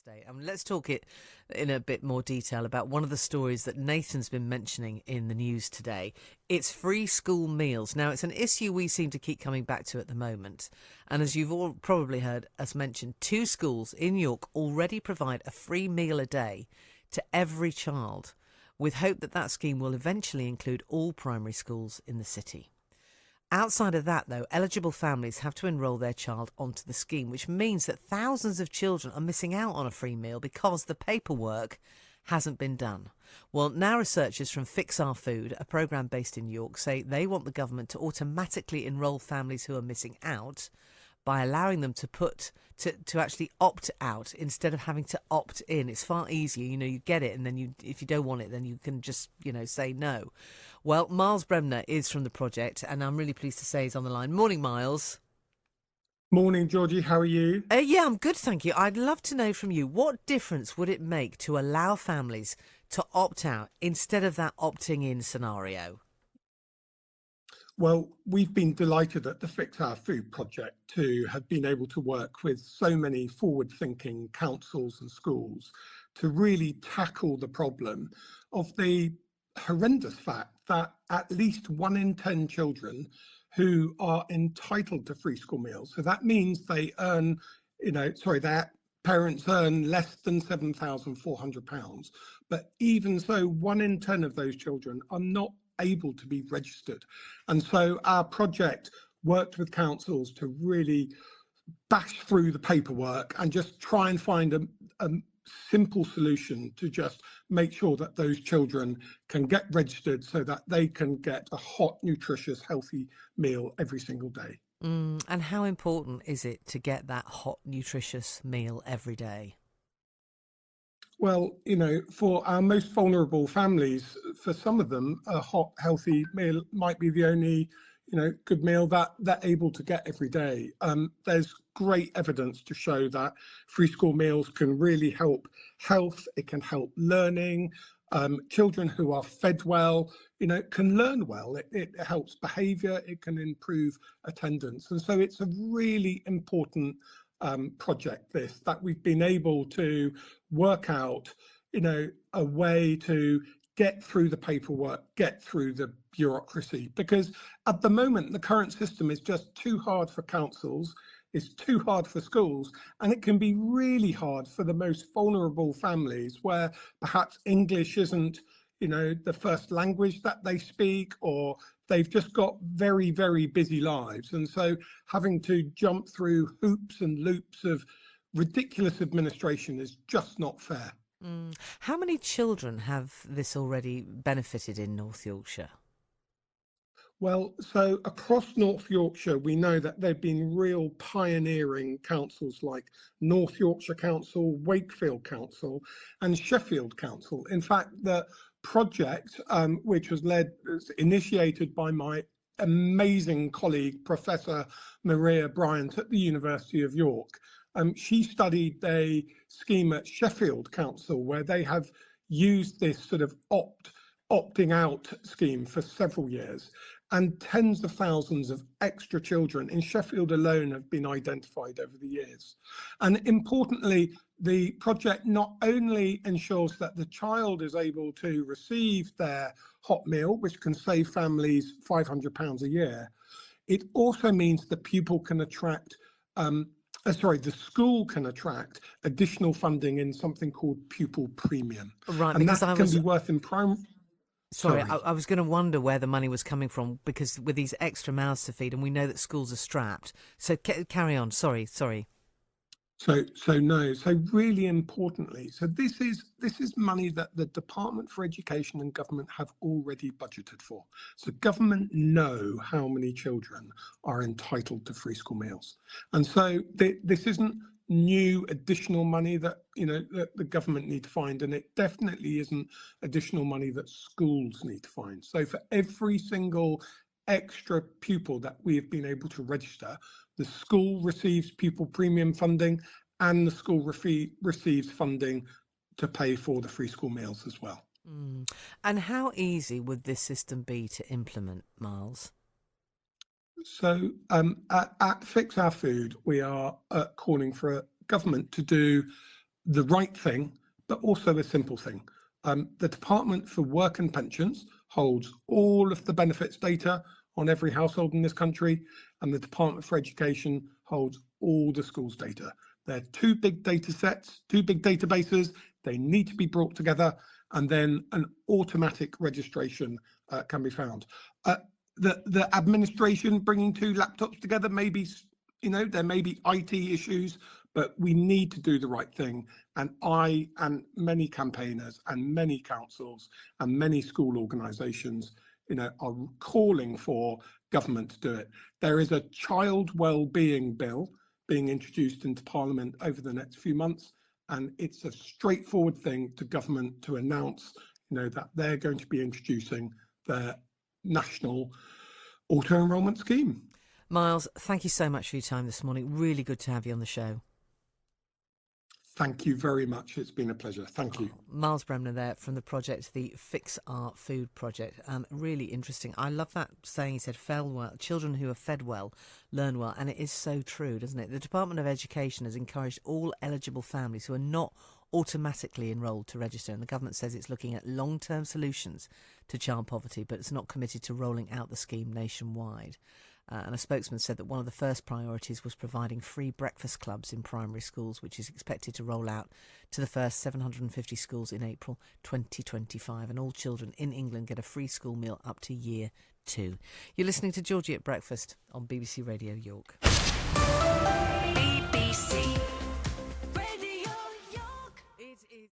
Day. Let's talk it in a bit more detail about one of the stories that Nathan's been mentioning in the news today. It's free school meals. Now, it's an issue we seem to keep coming back to at the moment. And as you've all probably heard us mention, 2 schools in York already provide a free meal a day to every child, with hope that that scheme will eventually include all primary schools in the city. Outside of that, though, eligible families have to enrol their child onto the scheme, which means that thousands of children are missing out on a free meal because the paperwork hasn't been done. Well, now researchers from FixOurFood, a programme based in York, say they want the government to automatically enrol families who are missing out by allowing them to actually opt out instead of having to opt in. It's far easier, you get it, and then if you don't want it, then you can just, say no. Well, Miles Bremner is from the project, and I'm really pleased to say he's on the line. Morning, Miles. Morning, Georgie. How are you? Yeah, I'm good, thank you. I'd love to know from you, what difference would it make to allow families to opt out instead of that opting in scenario? Well, we've been delighted at the Fix Our Food project to have been able to work with so many forward-thinking councils and schools to really tackle the problem of the horrendous fact that at least 1 in 10 children who are entitled to free school meals, so that means they earn, their parents earn less than £7,400, but even so, 1 in 10 of those children are not able to be registered. And so our project worked with councils to really bash through the paperwork and just try and find a simple solution to just make sure that those children can get registered so that they can get a hot, nutritious, healthy meal every single day. And how important is it to get that hot, nutritious meal every day? Well, for our most vulnerable families, for some of them, a hot, healthy meal might be the only, good meal that they're able to get every day. There's great evidence to show that free school meals can really help health. It can help learning. Children who are fed well, can learn well. It helps behaviour. It can improve attendance. And so it's a really important project that we've been able to work out, a way to get through the paperwork, get through the bureaucracy, because at the moment the current system is just too hard for councils, it's too hard for schools, and it can be really hard for the most vulnerable families where perhaps English isn't, the first language that they speak, or they've just got very, very busy lives. And so having to jump through hoops and loops of ridiculous administration is just not fair. How many children have this already benefited in North Yorkshire? Well, so across North Yorkshire, we know that there have been real pioneering councils like North Yorkshire Council, Wakefield Council, and Sheffield Council. In fact, the project, which was initiated by my amazing colleague, Professor Maria Bryant at the University of York, she studied a scheme at Sheffield Council where they have used this sort of opting out scheme for several years, and tens of thousands of extra children in Sheffield alone have been identified over the years. And importantly, the project not only ensures that the child is able to receive their hot meal, which can save families £500 a year, it also means the pupil can attract the school can attract additional funding in something called pupil premium. Right, and because that can be worth in prime. Sorry, I was going to wonder where the money was coming from, because with these extra mouths to feed, and we know that schools are strapped. So carry on. Sorry. So really importantly, so this is money that the Department for Education and government have already budgeted for. So government know how many children are entitled to free school meals, and so this isn't new additional money that that the government need to find, and it definitely isn't additional money that schools need to find. So for every single extra pupil that we have been able to register, the school receives pupil premium funding, and the school receives funding to pay for the free school meals as well. And how easy would this system be to implement, Miles? So at Fix Our Food, we are calling for a government to do the right thing, but also a simple thing. The Department for Work and Pensions holds all of the benefits data on every household in this country, and the Department for Education holds all the schools data. They're two big data sets, two big databases. They need to be brought together, and then an automatic registration can be found. The administration bringing two laptops together, maybe, there may be IT issues, but we need to do the right thing. And I and many campaigners and many councils and many school organisations, are calling for government to do it. There is a child wellbeing bill being introduced into Parliament over the next few months, and it's a straightforward thing to government to announce, that they're going to be introducing their national auto-enrolement scheme. Miles, thank you so much for your time this morning. Really good to have you on the show. Thank you very much. It's been a pleasure. Thank you. Miles Bremner there from the project, the FixOurFood project. Really interesting. I love that saying he said, "Fed well, children who are fed well, learn well." And it is so true, doesn't it? The Department of Education has encouraged all eligible families who are not automatically enrolled to register. And the government says it's looking at long-term solutions to child poverty, but it's not committed to rolling out the scheme nationwide. And a spokesman said that one of the first priorities was providing free breakfast clubs in primary schools, which is expected to roll out to the first 750 schools in April 2025. And all children in England get a free school meal up to year 2. You're listening to Georgie at Breakfast on BBC Radio York.